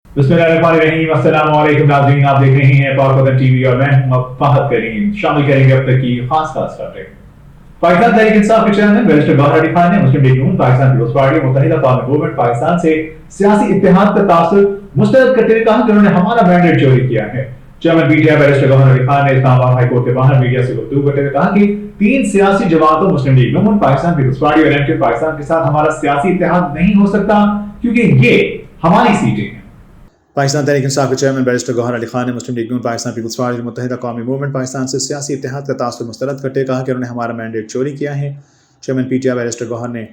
बिस्मिल्लाहिर्रहमानिर्रहीम, अस्सलाम वालेकुम नाज़रीन, आप देख रहे हैं पाक वतन टीवी और मैं हूं फहद करीम। शामिल करेंगे अब तक की खास टॉपिक। पाकिस्तान तहरीक इंसाफ के चेयरमैन बैरिस्टर गौहर अली खान ने मुस्लिम लीग नून, पाकिस्तान पीपल्स पार्टी, मुत्तहिदा कौमी मूवमेंट पाकिस्तान से सियासी इत्तेहाद का तासुर मुस्तरद करते हुए कहा कि उन्होंने हमारा मैंडेट चोरी किया है। Chairman PTI barrister Gauhar Ali Khan ने इस्लामाबाद हाई कोर्ट के बाहर मीडिया से गुफ्तगू करते हुए कहा कि 3 सियासी जमातों मुस्लिम लीग नून, पाकिस्तान पीपल्स पार्टी और एमके पाकिस्तान के साथ हमारा सियासी इत्तेहाद नहीं हो सकता क्योंकि ये हमारी सीटें हैं। पाकिस्तान तहरीक इंसाफ के चेयरमैन बैरिस्टर गौहर अली खान ने मुस्लिम लीग नून, पाकिस्तान पीपल्स पार्टी, मुत्तहिदा कौमी मूवमेंट पाकिस्तान से सियासी इत्तेहाद का तासुर मुस्तरद करते कहा कि उन्होंने हमारा मैंडेट चोरी किया है। चेयरमैन पीटीआई बैरिस्टर गौहर ने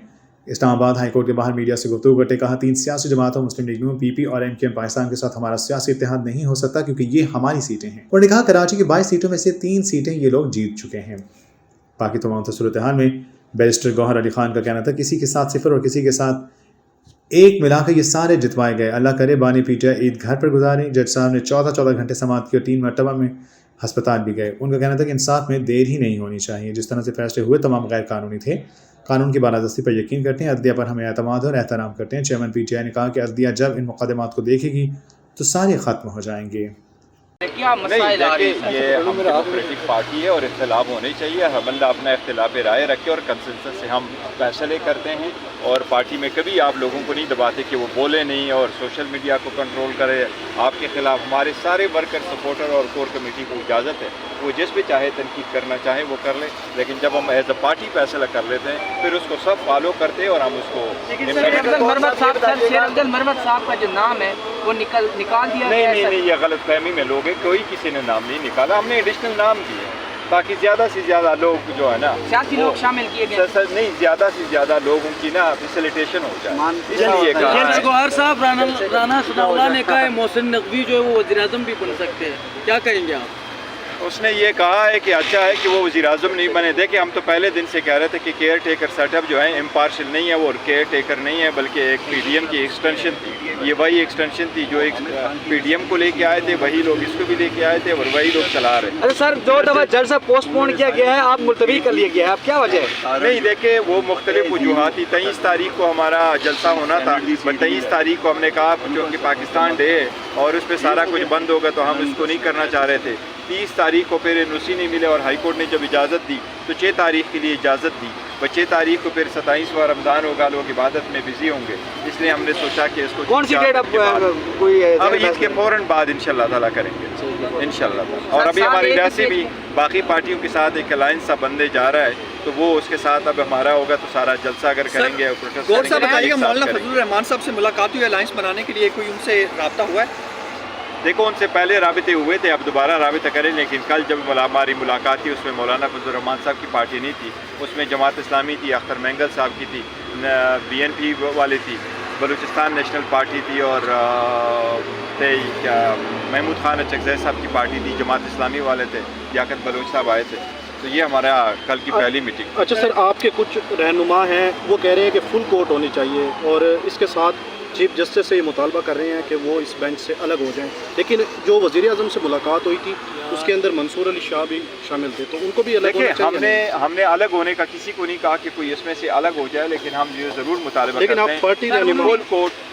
इस्लामाबाद हाई कोर्ट के बाहर मीडिया से गुफ्तगू करते कहा 3 सियासी जमातों मुस्लिम लीग नून, पीपी और एमके पाकिस्तान के साथ हमारा सियासी इत्तेहाद नहीं हो सकता क्योंकि ये हमारी सीटें हैं। उन्होंने कहा कराची की 22 सीटों में से 3 सीटें ये लोग जीत चुके हैं। बाकी तमाम सूरत हाल में बैरिस्टर गौहर अली खान का कहना था किसी के साथ 0 और किसी के साथ 1 मिलाकर ये सारे जितवाए गए। अल्लाह करे बानी पीटीआई ईद घर पर गुजारी। जज साहब ने 14 घंटे समाअत की और 3 मरतबा में हस्पताल भी गए। उनका कहना था कि इंसाफ में देर ही नहीं होनी चाहिए। जिस तरह से फैसले हुए तमाम गैर कानूनी थे। कानून की बालादस्ती पर यकीन करते हैं, अदलिया पर हमें एतमाद और एहतराम करते हैं। चेयरमैन पीटीआई ने कहा कि अदलिया जब इन मुकदमात को देखेगी तो सारे ख़त्म हो जाएंगे। क्या मसाइल आ रहे हैं? ये हम डेमोक्रेटिक पार्टी है और इख्तिलाफ होने चाहिए। हर बंदा अपना इख्तिलाफ राय रखे और कंसेंसस से हम फैसले करते हैं और पार्टी में कभी आप लोगों को नहीं दबाते कि वो बोले नहीं और सोशल मीडिया को कंट्रोल करे आपके खिलाफ। हमारे सारे वर्कर, सपोर्टर और कोर कमेटी को इजाज़त है वो जिस भी चाहे तनकीद करना चाहे वो कर ले, लेकिन जब हम एज अ पार्टी फैसला कर लेते हैं फिर उसको सब फॉलो करते हैं और हम उसको। शेर अफजल मरमत साहब का जो नाम है वो निकाल दिया नहीं, ये गलत फहमी में लोग हैं। कोई किसी ने नाम नहीं निकाला, हमने एडिशनल नाम दिए। बाकी ज़्यादा से ज़्यादा लोग जो है ना सियासी लोग शामिल किए गए नहीं, ज़्यादा से ज़्यादा लोगों की ना फैसिलिटेशन हो जाए इसलिए कहा। गौहर साहब राना सनाउल्लाह ने कहा है मोहसिन नकवी जो है वो वज़ीर-ए-आज़म भी बन सकते हैं, क्या कहेंगे आप? उसने ये कहा है कि अच्छा है कि वो वज़ीर-ए-आज़म नहीं बने। देखिए हम तो पहले दिन से कह रहे थे कि केयर टेकर सेटअप जो है इम्पार्शियल नहीं है, वो केयर टेकर नहीं है बल्कि एक पीडीएम की एक्सटेंशन थी। ये वही एक्सटेंशन थी जो एक पीडीएम को लेके आए थे, वही लोग इसको भी लेके आए थे और वही लोग चला रहे हैं। अरे सर 2 दफ़ा जलसा पोस्टपोन किया गया है, आप मुलतवी कर लिया गया है, आप क्या वजह है? नहीं देखिए वो मुख्तलिफ वजूहात थी। 23 तारीख को हमारा जलसा होना था, 23 तारीख को हमने कहा क्योंकि पाकिस्तान डे है और उस पर सारा कुछ बंद होगा तो हम इसको नहीं करना चाह रहे थे। 30 तारीख को फिर एनओसी नहीं मिले और हाई कोर्ट ने जब इजाज़त दी तो 6 तारीख के लिए इजाज़त दी। 6 तारीख को फिर 27वां रमज़ान होगा, लोग इबादत में बिजी होंगे, इसलिए हमने सोचा कि इसको कौन सी डेट अब ईद के फ़ौरन बाद इंशाल्लाह ताला करेंगे इंशाल्लाह। और अभी हमारी वैसे भी बाकी पार्टियों के साथ एक अलायंस सा बनने जा रहा है तो वो उसके साथ अब हमारा होगा तो सारा जलसा अगर करेंगे। गौर साहब बताइएगा, मौलाना फजलुर रहमान साहब से मुलाकात हुई अलायंस बनाने के लिए, कोई उनसे रब्ता हुआ है? देखो उनसे पहले राबिते हुए थे, अब दोबारा राबिता करें, लेकिन कल जब हमारी मुलाकात थी उसमें मौलाना फजलुर रहमान साहब की पार्टी नहीं थी, उसमें जमात इस्लामी थी, अख्तर मैंगल साहब की थी, बीएनपी वाली थी, बलूचिस्तान नेशनल पार्टी थी और क्या महमूद खान अचकज़ई साहब की पार्टी थी, जमात इस्लामी वाले थे, लियाकत बलोच साहब आए थे। तो ये हमारा कल की पहली मीटिंग। अच्छा सर, आपके कुछ रहनुमा हैं वो कह रहे हैं कि फुल कोर्ट होनी चाहिए और इसके साथ चीफ जस्टिस से ये मुतालबा कर रहे हैं कि वो इस बेंच से अलग हो जाएं, लेकिन जो वज़ीर-ए-आज़म से मुलाकात हुई थी उसके अंदर मंसूर अली शाह भी शामिल थे, तो उनको भी अलग होना चाहिए। हमने अलग होने का किसी को नहीं कहा कि कोई इसमें से अलग हो जाए, लेकिन हम ये ज़रूर मुतालबा लेकिन करते आप पार्टी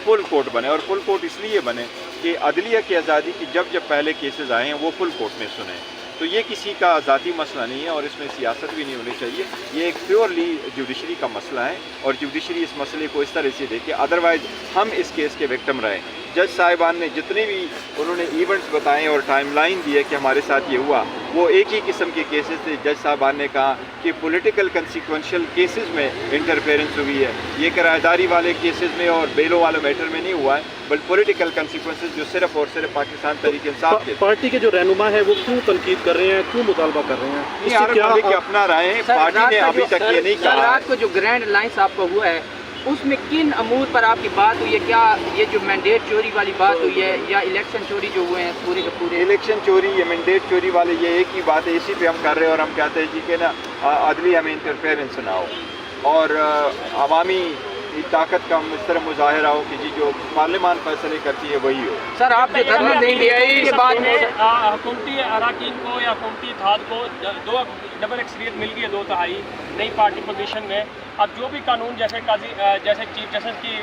फुल कोर्ट बने। और फुल कोर्ट इसलिए बने कि अदलिया की आज़ादी की जब पहले केसेस आए हैं वो फुल कोर्ट में सुने, तो ये किसी का ज़ाती मसला नहीं है और इसमें सियासत भी नहीं होनी चाहिए। ये एक प्योरली जुडिशरी का मसला है और जुडिशरी इस मसले को इस तरह से देखे, अदरवाइज़ हम इस केस के विक्टिम रहे। जज साहिबान ने जितने भी उन्होंने इवेंट्स बताए और टाइमलाइन दी है कि हमारे साथ ये हुआ, वो एक ही किस्म के केसेस थे। जज साहिबान ने कहा कि पॉलिटिकल कंसिक्वेंशियल केसेस में इंटरफेरेंस हुई है, ये किराएदारी वाले केसेस में और बेलों वाले मैटर में नहीं हुआ है, बट पॉलिटिकल कंसिक्वेंसेस जो सिर्फ और सिर्फ पाकिस्तान तहरीक इंसाफ के पार्टी के जो रहनुमा है वो क्यों तनकीद कर रहे हैं, क्यों मुतालबा कर रहे हैं? क्या अपना रहे हैं, पार्टी ने अभी तक ये नहीं कहा। रात को जो ग्रैंड अलायंस आपका हुआ है उसमें किन अमूर पर आपकी बात हुई है? क्या ये जो मैंडेट चोरी वाली बात हुई है या इलेक्शन चोरी जो हुए हैं पूरे के पूरे? इलेक्शन चोरी या मैंडेट चोरी वाले ये एक ही बात है, इसी पे हम कर रहे हैं और हम कहते हैं जी कि ना अदलिया में इंटरफेरेंस ना हो और अवामी ताकत का इस तरह मुजाहिरा हो कि जी जो पार्लियामान फैसले करती है वही हो। सर आप जो धरना देंगे के बाद में हुकूमती अराकीन को या हुकूमती इत्तेहाद को 2 डबल अक्सरियत मिल गई है, 2 तिहाई नई पार्टी पोजीशन में, अब जो भी कानून जैसे जैसे चीफ जस्टिस की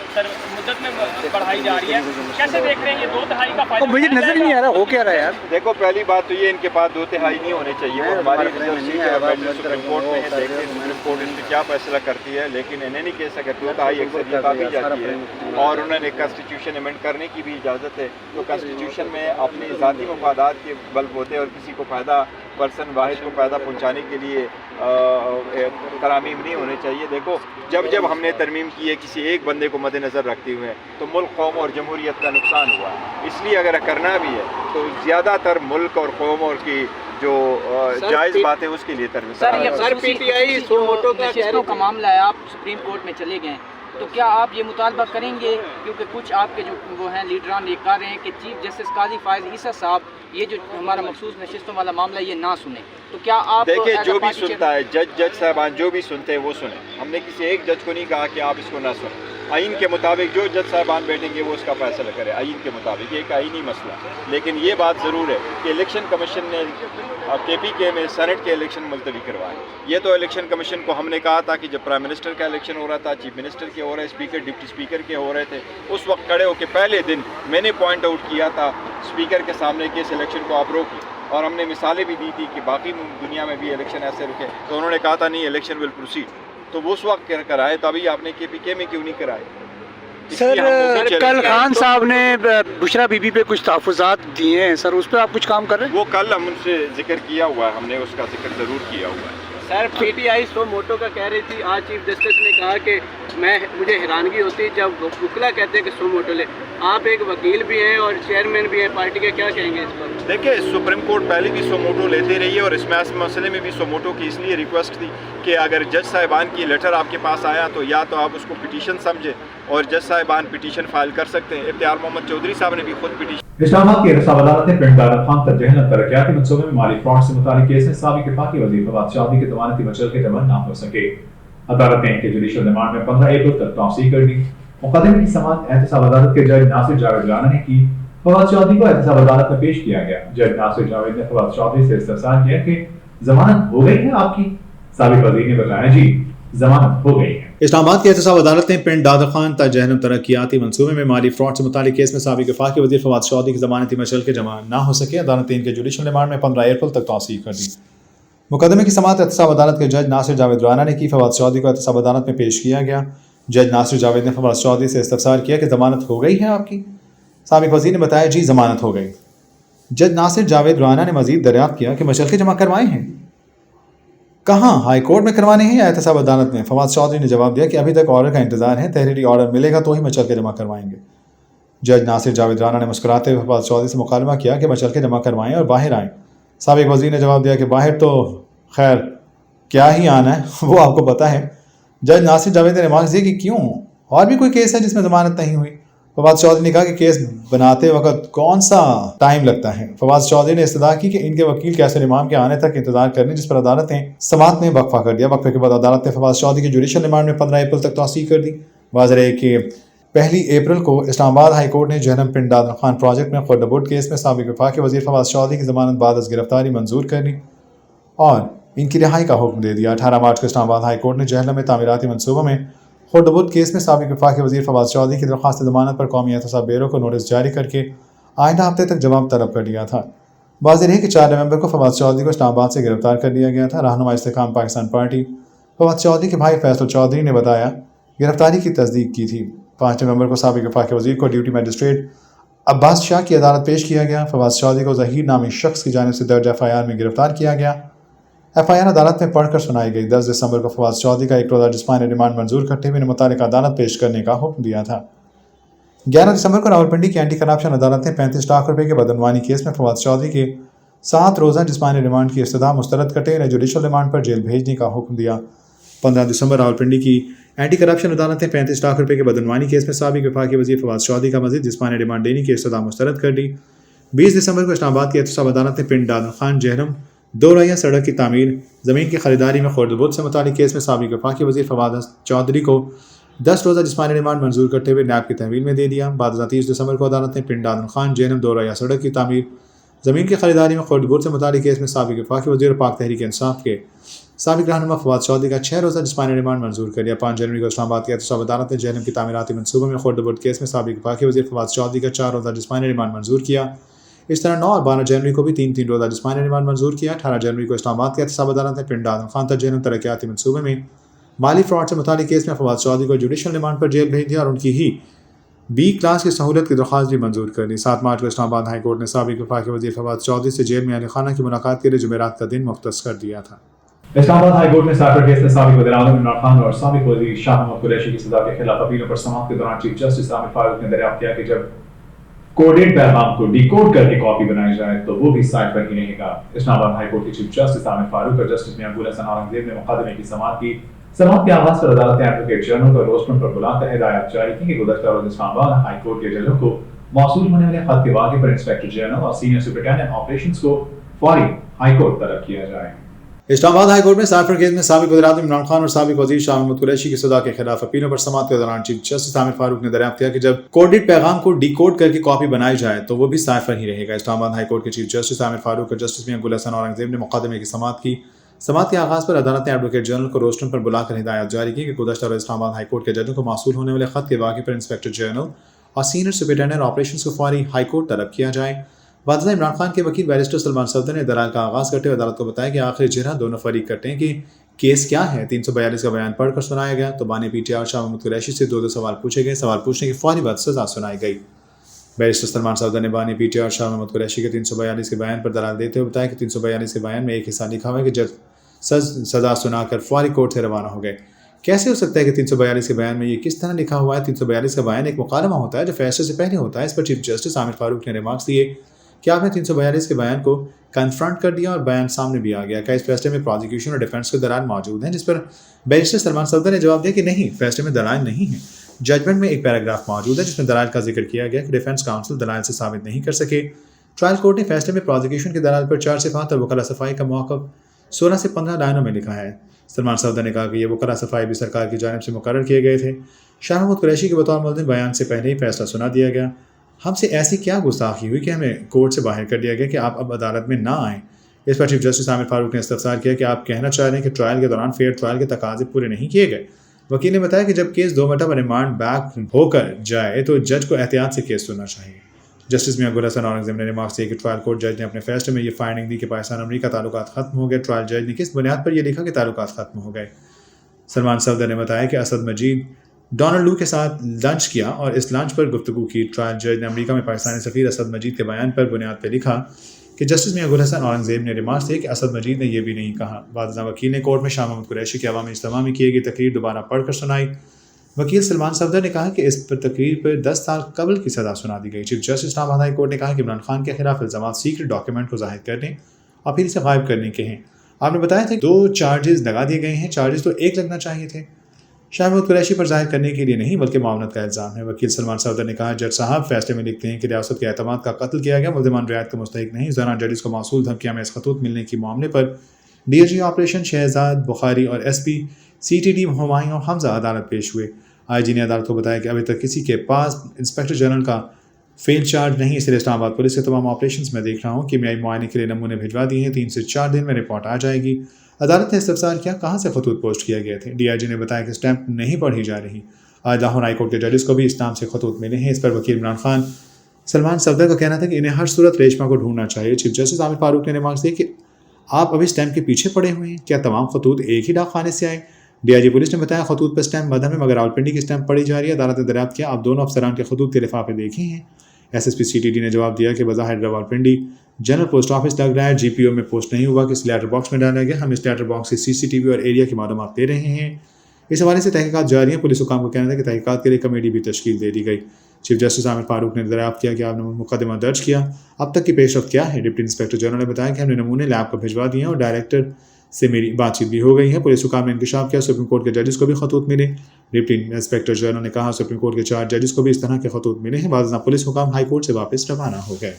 मुद्दत में बढ़ाई जा रही है, कैसे देख रहे हैं ये 2/3 का फायदा? मुझे नजर नहीं आ रहा हो क्या रहा है यार। देखो पहली बात तो ये इनके पास 2/3 नहीं होने चाहिए, वो हमारी रिजर्व सीट है, सुप्रीम कोर्ट में है, देखते हैं सुप्रीम कोर्ट इसमें क्या फैसला करती है। लेकिन इन एनी केस अगर 2/3 अक्सरियत आ भी जाती है और उन्होंने कॉन्स्टिट्यूशन अमेंड करने की भी इजाज़त है, तो कॉन्स्टिट्यूशन में अपनी ज़ाती मफादात के बलबूते और किसी को फ़ायदा पर्सन वाहिद को फ़ायदा पहुँचाने के लिए तरामीम नहीं होने चाहिए। देखो जब हमने तरमीम की है किसी एक बंदे को मद्देनज़र रखते हुए, तो मुल्क कौम और जमहूरियत का नुकसान हुआ। इसलिए अगर करना भी है तो ज़्यादातर मुल्क और कौम और की जो जायज़ बात है उसके लिए तरमीम। सर पीटीआई सोमोटो का शहरों का मामला है, आप सुप्रीम कोर्ट में चले गए, तो क्या आप ये मुतालबा करेंगे, क्योंकि कुछ आपके जो वो हैं लीडरान ये कह रहे हैं कि चीफ जस्टिस काजी फायज ईसा साहब ये जो हमारा मखसूस नशिस्तों वाला मामला ये ना सुने, तो क्या आप देखिए जो भी सुनता है जज साहबान जो भी सुनते हैं वो सुने। हमने किसी एक जज को नहीं कहा कि आप इसको ना सुने। आइन के मुताबिक जो जज साहबान बैठेंगे वो उसका फैसला करे आइन के मुताबिक, ये एक आइनी मसला। लेकिन ये बात ज़रूर है कि इलेक्शन कमीशन ने KPK में सेनेट के इलेक्शन मुलतवी करवाए। ये तो इलेक्शन कमीशन को हमने कहा था कि जब प्राइम मिनिस्टर का इलेक्शन हो रहा था, चीफ मिनिस्टर के हो रहे, स्पीकर डिप्टी स्पीकर के हो रहे थे, उस वक्त खड़े होकर पहले दिन मैंने पॉइंट आउट किया था स्पीकर के सामने कि इस इलेक्शन को आप रोकिए, और हमने मिसालें भी दी थी कि बाकी दुनिया में भी इलेक्शन ऐसे रुके, तो उन्होंने कहा था नहीं इलेक्शन विल प्रोसीड। तो वो उस वक्त कराए, तो अभी आपने KPK में क्यों नहीं कराए? सर कल खान साहब ने बुशरा बीबी पे कुछ तहफ़्फ़ुज़ात दिए हैं सर, उस पर आप कुछ काम कर रहे हैं? वो कल हम उनसे जिक्र किया हुआ है, हमने उसका जिक्र ज़रूर किया हुआ है। सर पीटीआई सोमोटो का कह रही थी, आज चीफ जस्टिस ने कहा कि मुझे हैरानगी होती है जब वकीला कहते हैं कि सोमोटो ले। आप एक वकील भी हैं और चेयरमैन भी हैं पार्टी के, क्या कहेंगे इस पर? देखिए सुप्रीम कोर्ट पहले भी सोमोटो लेते रही है और इस मसले में भी सोमोटो की इसलिए रिक्वेस्ट थी कि अगर जज साहिबान की लेटर आपके पास आया तो या तो आप उसको पिटीशन समझे और जज साहिबान पिटीशन फाइल कर सकते हैं। इफ्तियार मोहम्मद चौधरी साहब ने भी खुद पिटीशन। इस्लामाबाद की एहतसाब अदालत ने पिंड दारा खान तजहन तरक्याती मंसूबे में माली फ्रॉड से मुताल्लिक केस में साबिक वफाकी वज़ीर फवाद चौधरी की ज़मानती मचल के जमा ना हो सके। अदालत ने इनके जुडिशल रिमांड में 15 अप्रैल तक तौसीक कर दी। मुकदमे की समाअत एहतसाब अदालत के जज नासिर जावेद राना ने की। फवाद चौधरी को एहतसाब अदालत में पेश किया गया। जज नासिर जावेद ने फवाद चौधरी से इस्तफसार किया कि जमानत हो गई है आपकी? साबिक वज़ीर ने बताया जी जमानत हो गई है। इस्लामाबाद की एहतसाब अदालत ने पिंड दादा खान तजहन तरक्याती मंसूबे में माली फ्रॉड से मुताल्लिक केस में साबिक वफाकी वज़ीर फवाद चौधरी की ज़मानती मचल के जमा ना हो सके। अदालत ने इनके जुडिशल रिमांड में 15 अप्रैल तक तौसीक कर दी। मुकदमे की समाअत एहतसाब अदालत के जज नासिर जावेद राना ने की। फवाद चौधरी को एहतसाब अदालत में पेश किया गया। जज नासिर जावेद ने फवाद चौधरी से इस्तफसार किया कि ज़मानत हो गई है आपकी? साबिक वज़ीर ने बताया जी ज़मानत हो गई। जज नासिर जावेद राना ने मज़ीद दरियाफ्त किया कि मचल के जमा करवाए हैं कहाँ, हाई कोर्ट में करवाने हैं या एहतसाब अदालत में? फवाद चौधरी ने जवाब दिया कि अभी तक ऑर्डर का इंतजार है, तहरीरी ऑर्डर मिलेगा तो ही मचल के जमा करवाएंगे। जज नासिर जावेद राना ने मुस्कुराते हुए फवाद चौधरी से मुकालमा किया कि मचल के जमा करवाएं और बाहर आएँ। साबिक वज़ीर ने जवाब दिया कि बाहर तो खैर क्या ही आना है, वो आपको पता है। जज नासिर जावेद ने रिमार्क दिया कि क्यों, और भी कोई केस है जिसमें ज़मानत नहीं हुई? फवाद चौधरी ने कहा कि केस बनाते वक्त कौन सा टाइम लगता है। फवाद चौधरी ने इस्तदा की कि इनके वकील कैसर इमाम के आने तक इंतजार करने, जिस पर अदालत ने समाअत में वक्फा कर दिया। वक्फे के बाद अदालत ने फवाद चौधरी की जुडिशल रिमांड में 15 अप्रैल तक तौसीक कर दी। वाज़ेह है कि 1 अप्रैल को इस्लामाबाद हाई कोर्ट ने जहनम पिंड दादा खान प्रोजेक्ट में खुर्दबुर्द केस में साबिक वफाकी वज़ीर फवाद चौधरी की ज़मानत बाद अज़ गिरफ्तारी मंजूर कर ली और इनकी रिहाई का हुक्म दे दिया। 18 मार्च को इस्लामाबाद हाई कोर्ट ने जहनम में तामीराती मनसूबों में खुर्दबुर्द केस में साबिक वफाकी वज़ीर फवाद चौधरी की दरख्वास्त ज़मानत पर कौमी एहतसाब ब्यूरो को नोटिस जारी करके आइंदा हफ्ते तक जवाब तलब कर लिया था। वाज़ेह है कि 4 नवंबर को फवाद चौधरी को इस्लामाबाद से गिरफ्तार कर लिया गया था। रहनुमा इस्तेकाम पाकिस्तान पार्टी फवाद चौधरी के भाई फैसल चौधरी ने बताया गिरफ्तारी की तस्दीक की थी। 5 नवंबर को साबिक वफाकी वज़ीर को ड्यूटी मजिस्ट्रेट अब्बास शाह की अदालत पेश किया गया। फवाद चौधरी को ज़हीर नामी शख्स की जानिब से दर्ज FIR में गिरफ्तार किया गया। FIR अदालत में पढ़कर सुनाई गई। 10 दिसंबर को फवाद चौधरी का 1 रोज़ा जिस्मानी रिमांड मंजूर करते हुए मुतालिका अदालत पेश करने का हुक्म दिया था। 11 दिसंबर को रावलपिंडी की एंटी करप्शन अदालत ने 35 लाख रुपये के बदनवानी केस में फवाद चौधरी के 7 रोज़ा जिस्मानी रिमांड की इस्तदा मुस्तरद करते उन्हें जुडिशल रिमांड पर जेल भेजने का हुक्म दिया। 15 दिसंबर रावलपिंडी की एंटी करप्शन अदालत ने 35 लाख रुपये के बदनवानी केस में साबिक वफाकी वज़ीर फवाद चौधरी का मज़ीद जिस्मानी रिमांड देने की इस्तदा मुस्तरद कर दी। 20 दिसंबर को इस्लामाबाद की एहतसाब अदालत ने पिंड दादा खान जहनम 2 रैया सड़क की तामीर ज़मीन की खरीदारी में खुर्दबुर्द से मुतालिक केस में साबिक वफाकी वज़ीर फवाद चौधरी को 10 रोज़ा जिस्मानी रिमांड मंजूर करते हुए नैब की तहवील में दे दिया। बाद 30 दिसंबर को अदालत ने पिंड दादा खान जहनम 2 रैया सड़क की तामीर ज़मीन की खरीदारी में खुर्दबुर्द से मुतालिक केस में साबिक वफाकी वज़ीर पाक तहरीक इंसाफ के साबिक रहनुमा फवाद चौधरी का 6 रोज़ा जिस्मानी रिमांड मंजूर कर लिया। 5 जनवरी को इस्लामाबाद की एहतसाब अदालत ने जेएनएम की तामीराती मनसूबे में खोर्दबोर्ड केस में साबिक वफाकी वज़ीर फवाद चौधरी का 4 रोज़ा जिस्मानी रिमांड मंजूर किया। इस तरह 9 और 12 जनवरी को भी 3-3 रोज़ा जिस्मानी रिमांड मंजूर किया। 18 जनवरी को इस्लामाबाद की एहतसाब अदालत ने पिंड आदम खान तक जेएनएम तरक्याती मनसूबे में माली फ्रॉड से मुतालिक केस में फवाद चौधरी को जुडिशल रिमांड पर जेल भेज दिया और उनकी ही B क्लास की सहूलत की दरख्वास्त भी मंजूर कर दी। 7 मार्च को इस्लामाबाद हाई कोर्ट ने साबिक वफाकी वज़ीर फवाद चौधरी से जेल में अली खाना की मुलाकात के लिए जुमेरात का दिन मुख्तस कर दिया था। इस्लामाबाद हाई कोर्ट ने साइबर केस में साबिक वज़ीर-ए-आज़म इमरान खान और साबिक वज़ीर शाह महमूद कुरैशी की सजा के खिलाफ अपीलों पर समाअत के दौरान चीफ जस्टिस आमिर फारूक ने दरियाफ्त किया कि जब कोडेड पैगाम को डिकोड करके कॉपी बनाई जाए तो वो भी साइट पर ही रहेगा। इस्लामाबाद हाई कोर्ट के चीफ जस्टिस आमिर फारूक और जस्टिस मियां गुल हसन औरंगजेब ने मुकदमे की समाअत के आगाज पर अदालत ने एडवोकेट जनरल को रोस्टर पर बुलाकर हिदायत जारी की कि गुज़श्ता रोज इस्लामाबाद हाई कोर्ट के जजों को मौसूल होने वाले खत के वाक़े पर इंस्पेक्टर जनरल और सीनियर सुपरिटेंडेंट ऑपरेशंस को फौरी हाई कोर्ट तलब किया जाए। इस्लामाबाद हाई कोर्ट में साइबर केस में साबिक वज़ीर-ए-आज़म इमरान खान और साबिक वज़ीर शाह महमूद कुरैशी की सजा के खिलाफ अपीलों पर समाअत के दौरान चीफ जस्टिस आमिर फारूक ने दरियाफ्त किया कि जब कोडेड पैगाम को डिकोड करके कॉपी बनाई जाए तो वो भी साइफर ही रहेगा। इस्लामाबाद हाई कोर्ट के चीफ जस्टिस आमिर फारूक और जस्टिस मियां गुल हसन औरंगजेब ने मुकदमे की समाअत के आगाज पर अदालत ने एडवोकेट जनरल को रोस्टर पर बुलाकर हिदायत जारी की कि गुज़श्ता रोज इस्लामाबाद हाई कोर्ट के जजों को मौसूल होने वाले खत के वाक़े पर इंस्पेक्टर जनरल और सीनियर सुपरिटेंडेंट ऑपरेशंस को फौरी हाई कोर्ट तलब किया जाए। वाज़ह इमरान खान के वकील बैरिस्टर सलमान सफदर ने दलाल का आगाज़ करते हुए अदालत को बताया कि आखिर जिरह दोनों फरीक करते हैं कि केस क्या है। 342 का बयान पढ़कर सुनाया गया तो बानी पीटीआई और शाह महमूद कुरैशी से 2-2 सवाल पूछे गए। सवाल पूछने की फौरी बाद सजा सुनाई गई। बैरिस्टर सलमान सफदर ने बानी पीटीआई और शाह महमूद कुरैशी के 342 के बयान पर दलाल देते हुए बताया कि 342 के बयान में एक हिस्सा लिखा हुआ है कि जज सजा सुनाकर फौरी कोर्ट से रवाना हो गए। कैसे हो सकता है कि 342 के बयान में ये किस तरह लिखा हुआ है? 342 का बयान एक मुकालमा होता है जो फैसले से पहले होता है। इस पर चीफ जस्टिस आमिर फारूक ने रिमार्क्स दिए कि आपने 342 के बयान को कन्फ्रंट कर दिया और बयान सामने भी आ गया। क्या इस फैसले में प्रोसिक्यूशन और डिफेंस के दलाल मौजूद हैं? जिस पर बैरिस्टर सलमान सफदर ने जवाब दिया कि नहीं, फैसले में दलाल नहीं है। जजमेंट में एक पैराग्राफ मौजूद है जिसमें दलाल का जिक्र किया गया कि डिफेंस काउंसिल दलाल से साबित नहीं कर सके। ट्रायल कोर्ट ने फैसले में प्रोसिक्यूशन के दलाल पर 4 सिफात और वकला सफाई का मौक़िफ़ 16 से 15 लाइनों में लिखा है। सलमान सफदर ने कहा कि ये वकला सफाई भी सरकार की जानिब से मुकर्रर किए गए थे। शाह महमूद कुरैशी के बतौर मुल्ज़िम बयान से पहले ही फैसला सुना दिया गया। हमसे ऐसी क्या गुस्ताखी हुई कि हमें कोर्ट से बाहर कर दिया गया कि आप अब अदालत में ना आएँ। इस पर चीफ जस्टिस आमिर फारूक ने इस्तफसार किया कि आप कहना चाह रहे हैं कि ट्रायल के दौरान फेयर ट्रायल के तकाजे पूरे नहीं किए गए। वकील ने बताया कि जब केस 2 मरतबा रिमांड बैक होकर जाए तो जज को एहतियात से केस सुनना चाहिए। जस्टिस मियां गुल हसन औरंगजेब ने रिमार्क्स दिए कि ट्रायल कोर्ट जज ने अपने फैसले में ये फाइंडिंग दी कि पाकिस्तान अमरीका ताल्लुकात खत्म हो गए। ट्रायल जज ने किस बुनियाद पर यह लिखा कि ताल्लुकात खत्म हो गए? सलमान सफदर ने बताया कि असद मजीद डोनाल्ड लू के साथ लंच किया और इस लंच पर गुफ्तगू की। ट्रायल जज ने अमरीका में पाकिस्तानी सफ़ीर असद मजीद के बयान पर बुनियाद पर लिखा कि जस्टिस मियां गुल हसन औरंगजेब ने रिमार्क्स दिए कि असद मजीद ने यह भी नहीं कहा। बादशाह वकील ने कोर्ट में शाह महमूद कुरैशी के अवामी इज्तिमा में की गई तकरीर दोबारा पढ़कर सुनाई। वकील सलमान सफदर ने कहा कि इस पर तकरीर पर 10 साल कबल की सज़ा सुना दी गई। Chief justice Islamabad high court ने कहा कि इमरान खान के खिलाफ इल्ज़ामात सीक्रेट डॉक्यूमेंट को ज़ाहिर करने और फिर इसे गायब करने के हैं। आपने बताया था 2 चार्जेस लगा दिए गए हैं। चार्जेस तो 1 लगना चाहिए थे। शाह महमूद कुरैशी पर ज़ाहिर करने के लिए नहीं बल्कि मामलत का इल्ज़ाम है। वकील सलमान सफदर ने कहा जज साहब फैसले में लिखते हैं कि रियासत के एतमाद का कत्ल किया गया, मुल्ज़िमान रियायत का मुस्तहिक नहीं। ज़रा जजिस को मासूल धमकियाँ में खतूत मिलने के मामले पर DIG ऑपरेशन शहजाद बुखारी और SP CTD हुमायूं हमजा अदालत पेश हुए। IG ने अदालत को बताया कि अभी तक किसी के पास इंस्पेक्टर जनरल का फेल चार्ज नहीं, इसलिए इस्लामाबाद पुलिस के तमाम ऑपरेशंस में देख रहा हूँ कि मैं मुआयने के लिए नमूने भिजवा दिए हैं। 3 से 4 दिन में रिपोर्ट आ जाएगी। अदालत ने इस्तफसार किया कहाँ से खतूत पोस्ट किए गए थे। DIG ने बताया कि स्टैंप नहीं पढ़ी जा रही। आज लाहौर हाई कोर्ट के जजेस को भी इस नाम से खतूत मिले हैं। इस पर वकील इमरान खान सलमान सफदर का कहना था कि इन्हें हर सूरत रेशमा को ढूंढना चाहिए। चीफ जस्टिस आमिर फारूक ने रिमार्क्स दिए कि आप अभी स्टैंप के पीछे पड़े हुए हैं। क्या तमाम खतूत एक ही डाक खाने से आए? DIG पुलिस ने बताया खतूत पर स्टैंप मदन में मगर रावलपिंडी की स्टैंप पड़ी जा रही है। अदालत ने दरियाफ्त किया आप दोनों अफसरान के खतूत के लिफाफे देखे हैं। SSP CTD ने जवाब दिया कि बज़ाहिर रावलपिंडी जनरल पोस्ट ऑफिस लग रहा है, GPO में पोस्ट नहीं हुआ कि इस लेटर बॉक्स में डाला गया। हम इस लेटर बॉक्स से CCTV और एरिया की मालूमात दे रहे हैं। इस हवाले से तहकीकात जारी है। पुलिस हुकाम को कहना था कि तहकीकात के लिए कमेटी भी तश्कील दे दी गई। चीफ जस्टिस आमिर फारूक ने दरियाफ्त किया कि आपने मुकदमा दर्ज किया, अब तक की पेशरफ्त क्या है? डिप्टी इंस्पेक्टर जनरल ने बताया कि हमने नमूने लैब को भिजवा दिए हैं और डायरेक्टर से मेरी बातचीत भी हो गई है। पुलिस हुकाम ने इंकशाफ किया सुप्रीम कोर्ट के जजेस को भी खतूत मिले। डिप्टी इंस्पेक्टर जनरल ने कहा सुप्रीम कोर्ट के 4 जजेस को भी इस तरह के खतूत मिले हैं। बादशाह पुलिस हुकाम हाई कोर्ट से वापस रवाना हो गए।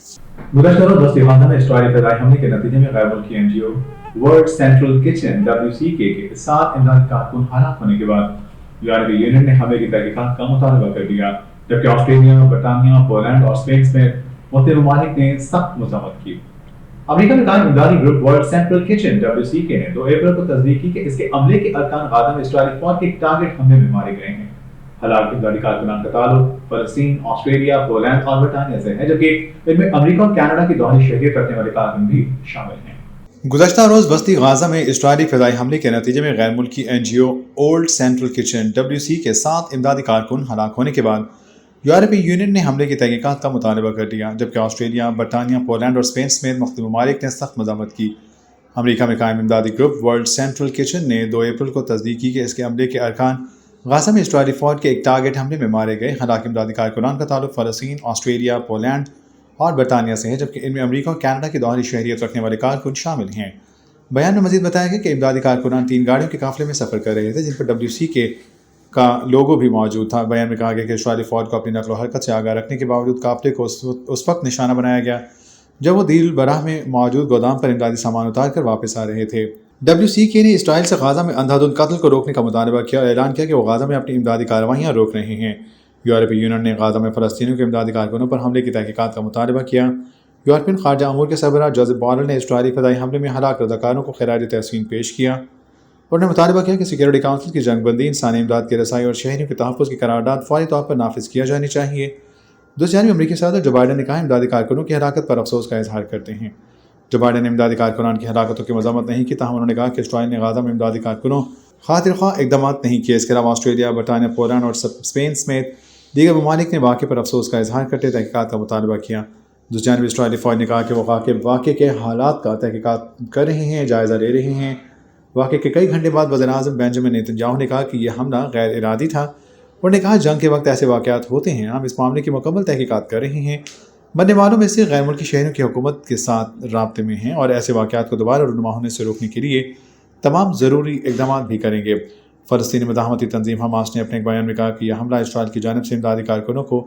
गुज़श्ता रोज़ बस्ती खाना में इस्राइली फ़िज़ाई हमले के नतीजे में गैर मुल्की NGO world central kitchen WCK के 7 इमदादी कारकुन हलाक होने के बाद यूरोपीय यूनियन ने हमले की तहकीकात का मुतालबा कर दिया, जबकि ऑस्ट्रेलिया, बरतानिया, पोलैंड और स्पेन में मुख्तलिफ ममालिक ने सख्त मज़म्मत की। امریکہ میں قائم امدادی group world central kitchen WCK نے 2 اپریل کو تصدیق کی کہ اس کے عملے کے ارکان غزہ میں اسرائیلی فوج کے ایک ٹارگٹ حملے میں مارے گئے ہیں۔ ہلاک امدادی کارکنان کا تعلق فلسطین، آسٹریلیا، پولینڈ اور برطانیہ سے ہے، جبکہ ان میں امریکہ اور کینیڈا کی دوہری شہریت رکھنے والے کارکن بھی شامل ہیں۔ گزشتہ روز وسطی غزہ میں اسرائیلی فضائی حملے کے نتیجے میں غیر ملکی NGO old central kitchen WC کے 7 امدادی کارکن ہلاک ہونے کے بعد یورپی یونین نے حملے کی تحقیقات کا مطالبہ کر دیا، جبکہ آسٹریلیا، برطانیہ، پولینڈ اور اسپین سمیت مختلف ممالک نے سخت مذمت کی۔ امریکہ میں قائم امدادی گروپ ورلڈ سینٹرل کچن نے 2 اپریل کو تصدیق کی کہ اس کے عملے کے ارکان غزہ میں اسرائیلی فوج کے ایک ٹارگٹ حملے میں مارے گئے۔ ہلاک امدادی کارکنان کا تعلق فلسطین، آسٹریلیا، پولینڈ اور برطانیہ سے ہے، جبکہ ان میں امریکہ اور کینیڈا کی دوہری شہریت رکھنے والے کارکن شامل ہیں۔ بیان میں مزید بتایا گیا کہ امدادی کارکنان 3 گاڑیوں کے قافلے میں سفر کر رہے تھے، جن پر WCK کا لوگو بھی موجود تھا۔ بیان میں کہا گیا کہ اسرائیلی فوج کو اپنی نقل و حرکت سے آگاہ رکھنے کے باوجود قافلے کو اس وقت نشانہ بنایا گیا جب وہ دیل براہ میں موجود گودام پر امدادی سامان اتار کر واپس آ رہے تھے۔ WCK نے اسرائیل سے غزہ میں اندھا دھند قتل کو روکنے کا مطالبہ کیا اور اعلان کیا کہ وہ غزہ میں اپنی امدادی کارروائیاں روک رہے ہیں۔ یورپی یونین نے غزہ میں فلسطینیوں کے امدادی کارکنوں پر حملے کی تحقیقات کا مطالبہ کیا۔ یورپین خارجہ امور کے سربراہ جوزف بورل نے اسرائیلی فضائی حملے میں ہلاک رضاکاروں کو خراج تحسین پیش کیا۔ انہوں نے مطالبہ کیا کہ سیکورٹی کونسل کی جنگ بندی، انسانی امداد کی رسائی اور شہریوں کے تحفظ کی قرارداد فوری طور پر نافذ کیا جانی چاہیے۔ دوسری جانب امریکی صدر جو بائیڈن نے کہا امدادی کارکنوں کی ہلاکت پر افسوس کا اظہار کرتے ہیں۔ جو بائیڈن نے امدادی کارکنان کی ہلاکتوں کی مذمت نہیں کی، تاہم انہوں نے کہا کہ اسرائیل نے غزہ میں امدادی کارکنوں خاطر خواہ اقدامات نہیں کیے۔ اس کے علاوہ آسٹریلیا، برطانیہ، پولینڈ اور اسپین سمیت دیگر ممالک نے واقعے پر افسوس کا اظہار کرتے تحقیقات کا مطالبہ کیا۔ دوسری جانب اسرائیلی فوج نے کہا کہ وہ واقعے کے حالات کا تحقیقات کر رہے ہیں، جائزہ لے رہے ہیں۔ واقعے کے کئی گھنٹے بعد وزیر اعظم بنجامن نیتن یاہو نے کہا کہ یہ حملہ غیر ارادی تھا۔ انہوں نے کہا جنگ کے وقت ایسے واقعات ہوتے ہیں، ہم اس معاملے کی مکمل تحقیقات کر رہے ہیں۔ مرنے والوں میں سے غیر ملکی شہریوں کی حکومت کے ساتھ رابطے میں ہیں اور ایسے واقعات کو دوبارہ رونما ہونے سے روکنے کے لیے تمام ضروری اقدامات بھی کریں گے۔ فلسطینی مزاحمتی تنظیم حماس نے اپنے ایک بیان میں کہا کہ یہ حملہ اسرائیل کی جانب سے امدادی کارکنوں کو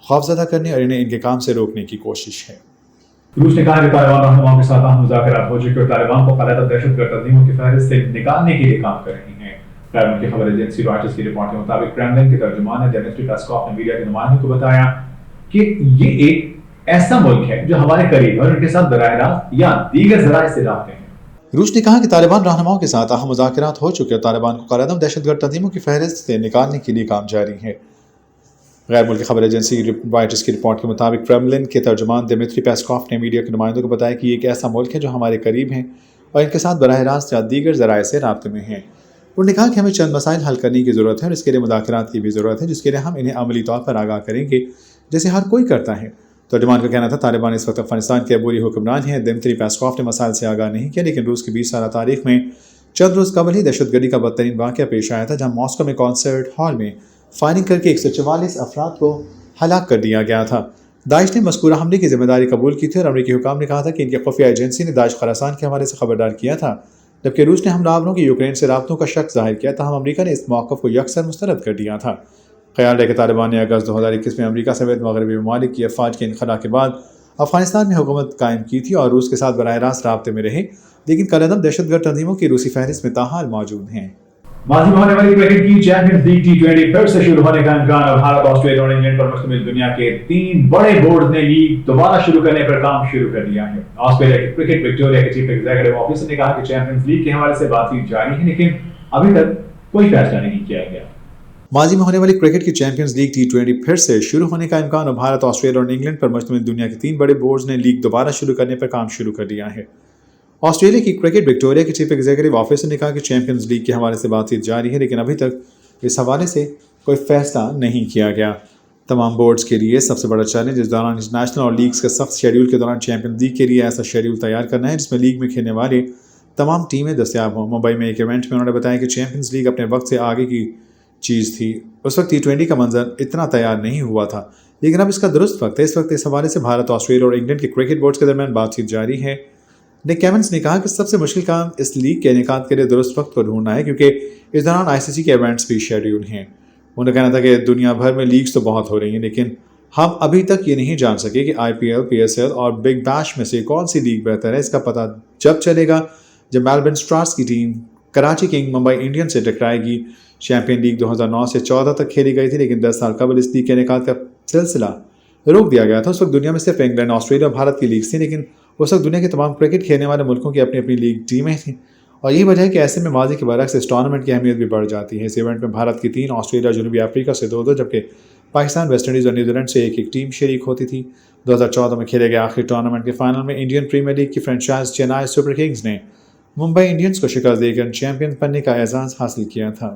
خوفزدہ کرنے اور انہیں ان کے کام سے روکنے کی کوشش ہے۔ روس نے کہا کہ طالبان رہنماؤں کے ساتھ اہم مذاکرات ہو چکے اور طالبان کو علیحدہ دہشت گرد تنظیموں کی فہرست سے نکالنے کے لیے کام کر رہی ہیں۔ غیر ملکی خبر ایجنسی رائٹرز کی رپورٹ کے مطابق کرملن کے ترجمان نے ڈمیٹری پیسکوف نے میڈیا کے نمائندوں کو بتایا کہ یہ ایک ایسا ملک ہے جو ہمارے قریب اور ان کے ساتھ براہ راست یا دیگر ذرائع سے رابطے ہیں۔ روس نے کہا کہ طالبان رہنماؤں کے ساتھ اہم مذاکرات ہو چکے اور طالبان کو قلعدم دہشت گرد تنظیموں کی فہرست سے نکالنے کے لیے کام جاری ہے۔ غیر ملکی خبر ایجنسی رائٹرز کی رپورٹ کے مطابق کرملن کے ترجمان ڈمیٹری پیسکوف نے میڈیا کے نمائندوں کو بتایا کہ یہ ایک ایسا ملک ہے جو ہمارے قریب ہیں اور ان کے ساتھ براہ راست یا دیگر ذرائع سے رابطے میں ہیں۔ انہوں نے کہا کہ ہمیں چند مسائل حل کرنے کی ضرورت ہے اور اس کے لیے مذاکرات کی بھی ضرورت ہے، جس کے لیے ہم انہیں عملی طور پر آگاہ کریں گے جیسے ہر کوئی کرتا ہے۔ ترجمان کا کہنا تھا طالبان اس وقت افغانستان کے عبوری حکمران ہیں۔ ڈمیٹری پیسکوف نے مسائل سے آگاہ نہیں کیا، لیکن روس کی 20 سالہ تاریخ میں چند روز قبل ہی دہشت گردی کا بدترین واقعہ پیش آیا تھا، جہاں ماسکو میں کانسرٹ ہال میں فائرنگ کر کے 144 افراد کو ہلاک کر دیا گیا تھا۔ داعش نے مذکورہ حملے کی ذمہ داری قبول کی تھی اور امریکی حکام نے کہا تھا کہ ان کی خفیہ ایجنسی نے داعش خراسان کے حوالے سے خبردار کیا تھا، جبکہ روس نے حملہ آوروں کی یوکرین سے رابطوں کا شک ظاہر کیا، تاہم امریکہ نے اس موقف کو یکسر مسترد کر دیا تھا۔ خیال ہے کہ طالبان نے اگست 2021 میں امریکہ سمیت مغربی ممالک کی افواج کے انخلاء کے بعد افغانستان میں حکومت قائم کی تھی اور روس کے ساتھ براہ راست رابطے میں رہے، لیکن کالعدم دہشت گرد تنظیموں کی روسی فہرست میں تاحال موجود ہیں۔ ماضی میں ہونے والی کرکٹ کی چیمپئنز لیگ T20 پھر سے شروع ہونے کا امکان اور بھارت، آسٹریلیا اور انگلینڈ پر مشتمل دنیا کے 3 بڑے بورڈز نے لیگ دوبارہ شروع کرنے پر کام شروع کر دیا ہے۔ آسٹریلیا کے کرکٹ وکٹوریا کے چیف ایگزیکٹو آفیسر نے کہا کہ چیمپئنز لیگ کے حوالے سے بات چیت جاری ہے، لیکن ابھی تک کوئی فیصلہ نہیں کیا گیا۔ ماضی میں ہونے والی کرکٹ کی چیمپئنز لیگ T20 پھر سے شروع ہونے کا امکان اور بھارت، آسٹریلیا اور انگلینڈ پر مشتمل دنیا کے 3 بڑے بورڈز نے لیگ دوبارہ شروع کرنے پر کام شروع کر دیا ہے۔ آسٹریلیا کی کرکٹ وکٹوریا کے چیف ایگزیکٹو آفیسر نے کہا کہ چیمپئنز لیگ کے حوالے سے بات چیت جاری ہے، لیکن ابھی تک اس حوالے سے کوئی فیصلہ نہیں کیا گیا۔ تمام بورڈز کے لیے سب سے بڑا چیلنج اس دوران انٹرنیشنل اور لیگز کے سخت شیڈول کے دوران چیمپئنز لیگ کے لیے ایسا شیڈول تیار کرنا ہے جس میں لیگ میں کھیلنے والے تمام ٹیمیں دستیاب ہوں۔ ممبئی میں ایک ایونٹ میں انہوں نے بتایا کہ چیمپئنز لیگ اپنے وقت سے آگے کی چیز تھی۔ اس وقت T20 کا منظر اتنا تیار نہیں ہوا تھا، لیکن اب اس کا درست وقت ہے۔ اس وقت اس حوالے سے بھارت، آسٹریلیا اور انگلینڈ کے کرکٹ بورڈز کے درمیان بات چیت جاری ہے۔ نک کیمنس نے کہا کہ سب سے مشکل کام اس لیگ کے انعقاد کے لیے درست وقت کو ڈھونڈنا ہے، کیونکہ اس دوران ICC کے ایونٹس بھی شیڈول ہیں۔ انہوں نے کہنا تھا کہ دنیا بھر میں لیگز تو بہت ہو رہی ہیں، لیکن ہم ابھی تک یہ نہیں جان سکے کہ IPL، PSL اور بگ بیش میں سے کون سی لیگ بہتر ہے۔ اس کا پتہ جب چلے گا جب میلبرن اسٹارز کی team Karachi king Mumbai Indian سے ٹکرائے گی۔ چیمپئن لیگ 2009 سے 14 تک کھیلی گئی تھی، لیکن 10 سال قبل اس لیگ کے انعقاد کا سلسلہ روک دیا گیا تھا۔ اس وقت دنیا میں صرف انگلینڈ، آسٹریلیا اور بھارت کی لیگز تھیں، لیکن उस वक्त दुनिया के तमाम क्रिकेट खेलने वाले मुल्कों की अपनी अपनी लीग टीमें थीं और यही वजह है कि ऐसे में माजी के बरक्स इस टूर्नामेंट की अहमियत भी बढ़ जाती है। इस इवेंट में भारत की 3, ऑस्ट्रेलिया जनूबी अफ्रीका से 2-2 जबकि पाकिस्तान, वेस्ट इंडीज़ और न्यूजीलैंड से 1-1 टीम शरीक होती थी। 2014 में खेले गए आखिरी टूर्नामेंट के फाइनल में इंडियन प्रीमियर लीग की फ्रेंचाइज चेन्नई सुपर किंग्स ने मुंबई इंडियंस को शिकस्त देकर चैंपियन बनने का एजाज़ हासिल किया था।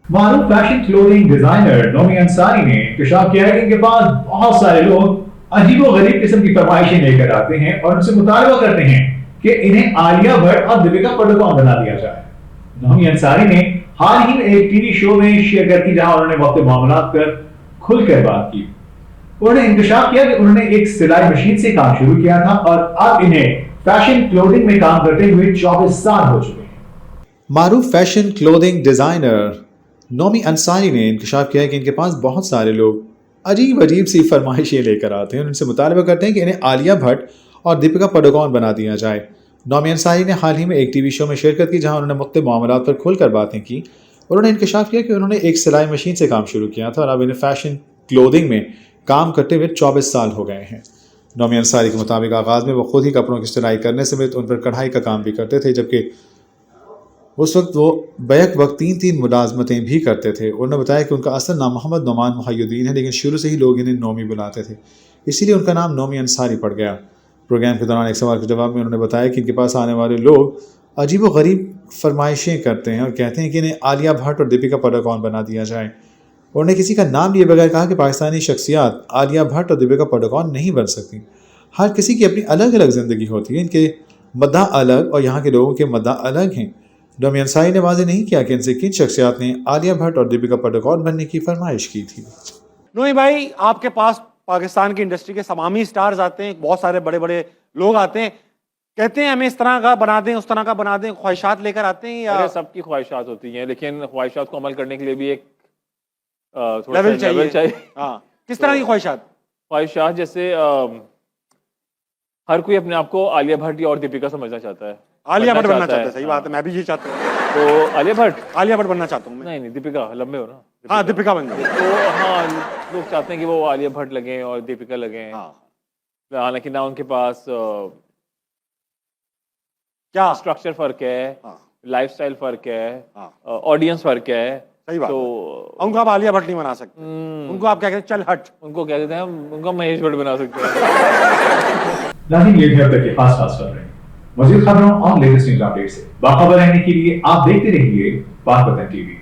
मारूफ fashion clothing designer Nomi Ansari ने इंकशाफ किया है कि इनके पास बहुत सारे लोग अजीबोगरीब किस्म की फरमाइशें लेकर आते हैं और उनसे मुतालबा करते हैं कि इन्हें आलिया भट्ट और दीपिका पादुकोण बना दिया जाए। नोमी अंसारी ने हाल ही में एक टीवी शो में शिरकत की जहां उन्होंने वक्त मामलात पर खुलकर बात की। उन्होंने इंकशाफ किया कि उन्होंने एक सिलाई मशीन से काम शुरू किया था और अब इन्हें फैशन क्लोथिंग में काम करते हुए 24 साल हो चुके हैं। मारूफ fashion clothing designer Nomi Ansari ने इंकशाफ किया है कि इनके पास बहुत सारे लोग अजीब अजीब सी फरमाइशें लेकर आते हैं, उनसे मुतालबा करते हैं कि इन्हें आलिया भट्ट और दीपिका पादुकोण बना दिया जाए। नोमी अंसारी ने हाल ही में एक टीवी शो में शिरकत की जहां उन्होंने मुख्तलिफ मामलात पर खुलकर बातें की। उन्होंने इंकशाफ किया कि उन्होंने एक सिलाई मशीन से काम शुरू किया था और अब इन्हें फैशन क्लोथिंग में काम करते हुए 24 साल हो गए हैं। नोमी अंसारी के मुताबिक आगाज़ में वो खुद ही कपड़ों की सिलाई करने समेत उन पर कढ़ाई का काम भी करते थे, जबकि उस वक्त वो बैक वक्त 3-3 मुलाजमतें भी करते थे। उन्होंने बताया कि उनका असल नाम मोहम्मद नोमान मुहय्युद्दीन है, लेकिन शुरू से ही लोग इन्हें नोमी बुलाते थे, इसीलिए उनका नाम नोमी अंसारी पड़ गया। प्रोग्राम के दौरान एक सवाल के जवाब में उन्होंने बताया कि इनके पास आने वाले लोग अजीब व गरीब फरमाइशें करते हैं और कहते हैं कि इन्हें आलिया भट्ट और दीपिका पादुकोण बना दिया जाए। उन्होंने किसी का नाम लिए बगैर कहा कि पाकिस्तानी शख्सियात आलिया भट्ट और दीपिका पादुकोण नहीं बन सकती। हर किसी की अपनी अलग अलग ज़िंदगी होती है, इनके मद्दा अलग और यहाँ के लोगों के मद्दा अलग हैं। नोमी अंसारी ने वाज़ेह नहीं किया कि इनसे किन शख्सियात ने आलिया भट्ट और दीपिका पादुकोण बनने की फरमाइश की थी। नोमी भाई, आपके पास पाकिस्तान की इंडस्ट्री के तमामी स्टार्स आते हैं, बहुत सारे बड़े बड़े लोग आते हैं, कहते हैं हमें इस तरह का बना दें, उस तरह का बना दें, ख्वाहिशात लेकर आते हैं या सबकी ख्वाहिशात होती हैं, लेकिन ख्वाहिशात को अमल करने के लिए भी एक लेवल चाहिए। हाँ, किस तरह की ख्वाहिशात? जैसे हर कोई अपने आप को आलिया भट्ट और दीपिका समझना चाहता है। आलिया भट्ट बनना चाहता है, सही बात है, मैं भी ये चाहता हूँ। तो आलिया भट्ट बनना चाहता हूँ मैं। नहीं, दीपिका लंबे हो ना। हाँ, दीपिका बन जाए तो हाँ, लोग चाहते हैं कि वो आलिया भट्ट लगें और दीपिका लगें। हालांकि ना उनके पास क्या स्ट्रक्चर फर्क है, लाइफस्टाइल फर्क है, ऑडियंस फर्क है। सही बात। तो उनको आप आलिया भट्ट नहीं बना सकते, उनको आप क्या कहते हैं, चल हट। उनको क्या कहते हैं, उनको महेश भट्ट बना सकते हैं। नाज़रीन, ये थे अब तक के खास खबरें। मज़ीद खबरों और लेटेस्ट न्यूज़ अपडेट से बाखबर रहने के लिए आप देखते रहिए बात बतन टीवी।